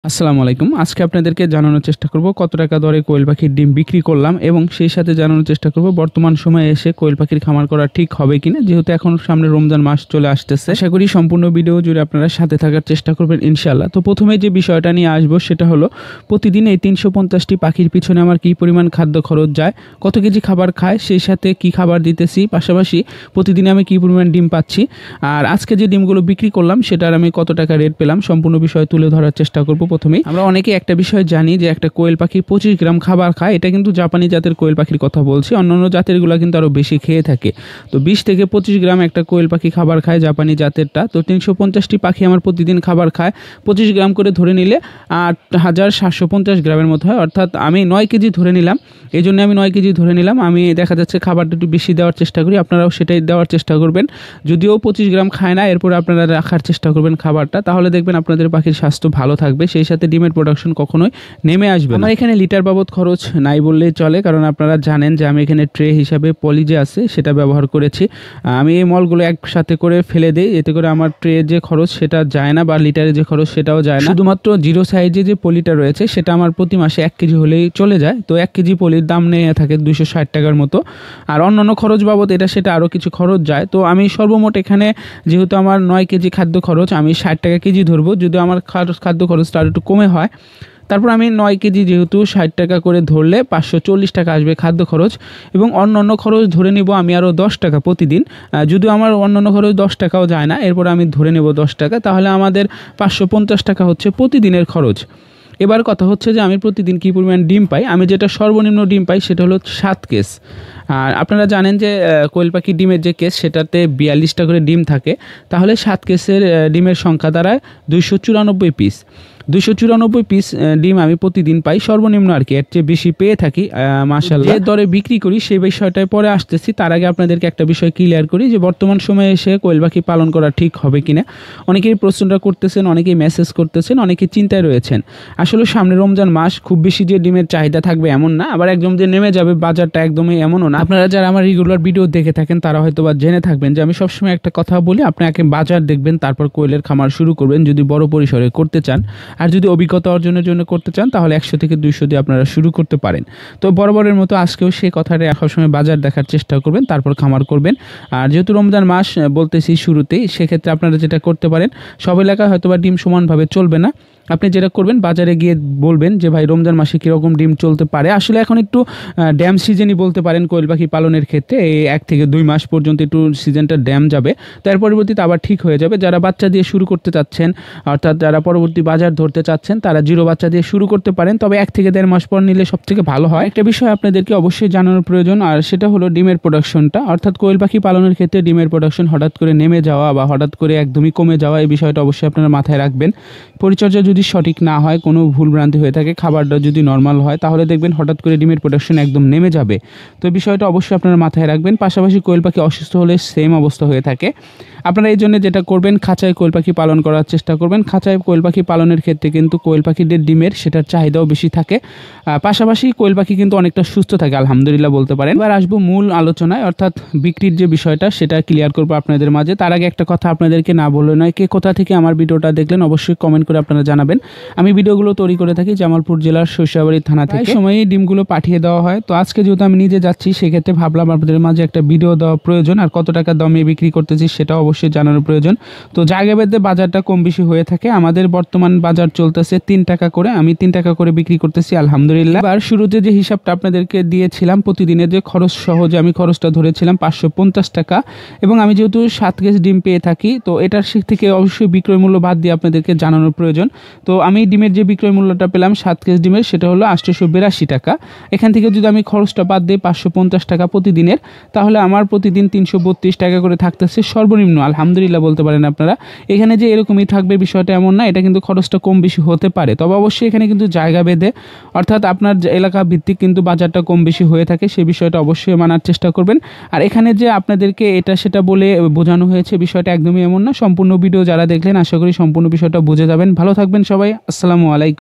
আসসালামু আলাইকুম। আজকে আপনাদেরকে জানানোর চেষ্টা করব কত টাকা দরে কোয়েল পাখির ডিম বিক্রি করলাম এবং সেই সাথে জানানোর চেষ্টা করব বর্তমান সময়ে এসে কোয়েল পাখির খামার করা ঠিক হবে কিনা, যেহেতু এখন সামনে রমজান মাস চলে আসতেছে। আশা করি সম্পূর্ণ ভিডিও জুড়ে আপনারা সাথে থাকার চেষ্টা করবেন ইনশাআল্লাহ। তো প্রথমে যে বিষয়টা নিয়ে আসবো সেটা হলো প্রতিদিন এই 350টি পাখির পিছনে আমার কী পরিমাণ খাদ্য খরচ যায়, কত কেজি খাবার খায়, সেই সাথে কি খাবার দিতেছি, পাশাপাশি প্রতিদিন আমি কী পরিমাণ ডিম পাচ্ছি, আর আজকে যে ডিমগুলো বিক্রি করলাম সেটার আমি কত টাকা রেট পেলাম, সম্পূর্ণ বিষয় তুলে ধরার চেষ্টা করব। প্রথমেই আমরা অনেকে একটা বিষয় জানি যে একটা কোয়েল পাখি 25 গ্রাম খাবার খায়, এটা কিন্তু জাপানি জাতের কোয়েল পাখির কথা বলছি, অন্যান্য জাতেরগুলো কিন্তু আরও বেশি খেয়ে থাকে। তো 20 থেকে 25 গ্রাম একটা কোয়েল পাখি খাবার খায় জাপানি জাতেরটা। তো 350টি পাখি আমার প্রতিদিন খাবার খায়, 25 গ্রাম করে ধরে নিলে 8750 গ্রামের মতো হয়, অর্থাৎ আমি 9 কেজি ধরে নিলাম। এই জন্য আমি 9 কেজি ধরে নিলাম। আমি দেখা যাচ্ছে খাবারটা একটু বেশি দেওয়ার চেষ্টা করি, আপনারাও সেটাই দেওয়ার চেষ্টা করবেন। যদিও 25 গ্রাম খায় না, এরপর আপনারা রাখার চেষ্টা করবেন খাবারটা, তাহলে দেখবেন আপনাদের পাখির স্বাস্থ্য ভালো থাকবে, সেই সাথে ডিমের প্রোডাকশন কখনোই নেমে আসবে না। আমার এখানে লিটার বাবদ খরচ নাই বললেই চলে, কারণ আপনারা জানেন যে আমি এখানে ট্রে হিসাবে পলি যে আছে সেটা ব্যবহার করেছি। আমি এই মলগুলো একসাথে করে ফেলে দিই, এতে করে আমার ট্রে যে খরচ সেটা যায় না, বা লিটারে যে খরচ সেটাও যায় না। শুধুমাত্র জিরো সাইজে যে পলিটা রয়েছে সেটা আমার প্রতি মাসে 1 কেজি হলেই চলে যায়। তো 1 কেজি পলির দাম নিয়ে থাকে 260 টাকার মতো, আর অন্যান্য খরচ বাবদ এটা সেটা আরও কিছু খরচ যায়। তো আমি সর্বমোট এখানে যেহেতু আমার 9 কেজি খাদ্য খরচ, আমি 60 টাকা কেজি ধরবো, যদি আমার খাদ্য খরচটা আর একটু কমে হয়। তারপর আমি 9 কেজি যেহেতু 60 টাকা করে ধরলে 540 টাকা আসবে খাদ্য খরচ, এবং অন্যান্য খরচ ধরে নিব আমি আরও 10 টাকা প্রতিদিন। যদিও আমার অন্যান্য খরচ 10 টাকাও যায় না, এরপর আমি ধরে নেব 10 টাকা, তাহলে আমাদের 550 টাকা হচ্ছে প্রতিদিনের খরচ। এবার কথা হচ্ছে যে আমি প্রতিদিন কী পরিমাণ ডিম পাই। আমি যেটা সর্বনিম্ন ডিম পাই সেটা হলো 7 কেস। আর আপনারা জানেন যে কোয়েল পাখির ডিমের যে কেস সেটাতে 42টা করে ডিম থাকে, তাহলে 7 কেসের ডিমের সংখ্যা দাঁড়ায় 294 পিস। 294 পিস ডিম আমি প্রতিদিন পাই সর্বনিম্ন, আর কি এর চেয়ে বেশি পেয়ে থাকি মাশাআল্লাহ। যে দরে বিক্রি করি সেই বিষয়টায় পরে আসতেছি, তার আগে আপনাদেরকে একটা বিষয় ক্লিয়ার করি যে বর্তমান সময়ে এসে কোয়েল পাখি পালন করা ঠিক হবে কিনা। অনেকেই প্রশ্নটা করতেছেন, অনেকেই মেসেজ করতেছেন, অনেকেই চিন্তায় রয়েছেন। আসলে সামনে রমজান মাস, খুব বেশি যে ডিমের চাহিদা থাকবে এমন না, আবার একদম যে নেমে যাবে বাজারটা একদমই এমনও না। আপনারা যারা আমার রেগুলার ভিডিও দেখে থাকেন তারা হয়তো বা জেনে থাকবেন যে আমি সবসময় একটা কথা বলি, আপনি আগে বাজার দেখবেন তারপর কোয়েলের খামার শুরু করবেন যদি বড় পরিসরে করতে চান। আর যদি অভিজ্ঞতা অর্জনের জন্য করতে চান তাহলে 100 থেকে 200 দিয়ে আপনারা শুরু করতে পারেন। তো বরাবরের মতো আজকেও সেই কথাটা সবসময় বাজার দেখার চেষ্টা করবেন, তারপর খামার করবেন। আর যেহেতু রমজান মাস বলতেছি শুরুতেই, সেক্ষেত্রে আপনারা যেটা করতে পারেন, সব এলাকায় হয়তো বা ডিম সমানভাবে চলবে না। আপনি যেটা করবেন, বাজারে গিয়ে বলবেন যে ভাই রমজান মাসে কীরকম ডিম চলতে পারে। আসলে এখন একটু ড্যাম সিজনই বলতে পারেন কোয়েল পাখি পালনের ক্ষেত্রে, এই 1 থেকে 2 মাস পর্যন্ত একটু সিজনটা ড্যাম যাবে, তার পরবর্তীতে আবার ঠিক হয়ে যাবে। যারা বাচ্চা দিয়ে শুরু করতে চাচ্ছেন, অর্থাৎ যারা পরবর্তী বাজার ধরতে চাচ্ছেন, তারা জিরো বাচ্চা দিয়ে শুরু করতে পারেন, তবে 1 থেকে 1.5 মাস পর নিলে সবথেকে ভালো হয়। একটা বিষয় আপনাদেরকে অবশ্যই জানানোর প্রয়োজন, আর সেটা হলো ডিমের প্রোডাকশনটা। অর্থাৎ কোয়েল পাখি পালনের ক্ষেত্রে ডিমের প্রোডাকশন হঠাৎ করে নেমে যাওয়া বা হঠাৎ করে একদমই কমে যাওয়া, এই বিষয়টা অবশ্যই আপনারা মাথায় রাখবেন। পরিচর্যা যদি সঠিক না হয়, কোনো ভুলভ্রান্তি হয়ে থাকে, খাবারটা যদি নর্মাল হয়, তাহলে দেখবেন হঠাৎ করে ডিমের প্রোডাকশন একদম নেমে যাবে। তো এই বিষয়টা অবশ্যই আপনারা মাথায় রাখবেন। পাশাপাশি কোয়েল পাখি অসুস্থ হলে সেম অবস্থা হয়ে থাকে। আপনারা এই জন্য যেটা করবেন, খাঁচায় কোয়েল পাখি পালন করার চেষ্টা করবেন। খাঁচায় কোয়েল পাখি পালনের ক্ষেত্রে কিন্তু কোয়েল পাখিদের ডিমের সেটার চাহিদাও বেশি থাকে, পাশাপাশি কোয়েল পাখি কিন্তু অনেকটা সুস্থ থাকে আলহামদুলিল্লাহ বলতে পারেন। এবার আসবো মূল আলোচনায়, অর্থাৎ বিক্রির যে বিষয়টা সেটা ক্লিয়ার করবো আপনাদের মাঝে। তার আগে একটা কথা আপনাদেরকে না বলে নয়, কে কোথা থেকে আমার ভিডিওটা দেখলেন অবশ্যই কমেন্ট করে আপনারা জানাবেন। আমি ভিডিওগুলো তৈরি করে থাকি জামালপুর জেলার সরিষাবাড়ি থানা থেকে, সময়ই ডিমগুলো পাঠিয়ে দেওয়া হয়। তো আজকে যেহেতু আমি নিজে যাচ্ছি, সেক্ষেত্রে ভাবলাম আপনাদের মাঝে একটা ভিডিও দেওয়া প্রয়োজন, আর কত টাকা দামে বিক্রি করতেছি সেটাও অবশ্যই জানানোর প্রয়োজন। তো জায়গা ভেদে বাজারটা কম বেশি হয়ে থাকে। আমাদের বর্তমান বাজার চলতেছে 3 টাকা করে, আমি 3 টাকা করে বিক্রি করতেছি আলহামদুলিল্লাহ। আর শুরুতে যে হিসাবটা আপনাদেরকে দিয়েছিলাম প্রতিদিনের যে খরচ সহ, যে আমি খরচটা ধরেছিলাম 550 টাকা, এবং আমি যেহেতু 7 কেজি ডিম পেয়ে থাকি, তো এটার থেকে অবশ্যই বিক্রয় মূল্য বাদ দিয়ে আপনাদেরকে জানানোর প্রয়োজন। তো আমি ডিমের যে বিক্রয় মূল্যটা পেলাম 7 কেজি ডিমের, সেটা হলো 882 টাকা। এখান থেকে যদি আমি খরচটা বাদ দিই 550 টাকা প্রতিদিনের, তাহলে আমার প্রতিদিন 332 টাকা করে থাকতেছে সর্বনিম্ন আলহামদুলিল্লাহ বলতে পারেন আপনারা। এখানে যে এরকমই থাকবে বিষয়টা এমন না, এটা কিন্তু খরচটা কম বেশি হতে পারে, তবে অবশ্যই এখানে কিন্তু জায়গা ভেদে, অর্থাৎ আপনার এলাকা ভিত্তিক কিন্তু বাজারটা কম বেশি হয়ে থাকে, সেই বিষয়টা অবশ্যই মানার চেষ্টা করবেন। আর এখানে যে আপনাদেরকে এটা সেটা বলে বোঝানো হয়েছে বিষয়টা একদমই এমন না। সম্পূর্ণ ভিডিও যারা দেখলেন আশা করি সম্পূর্ণ বিষয়টা বুঝে যাবেন। ভালো থাকবেন সবাই, আসসালামু আলাইকুম।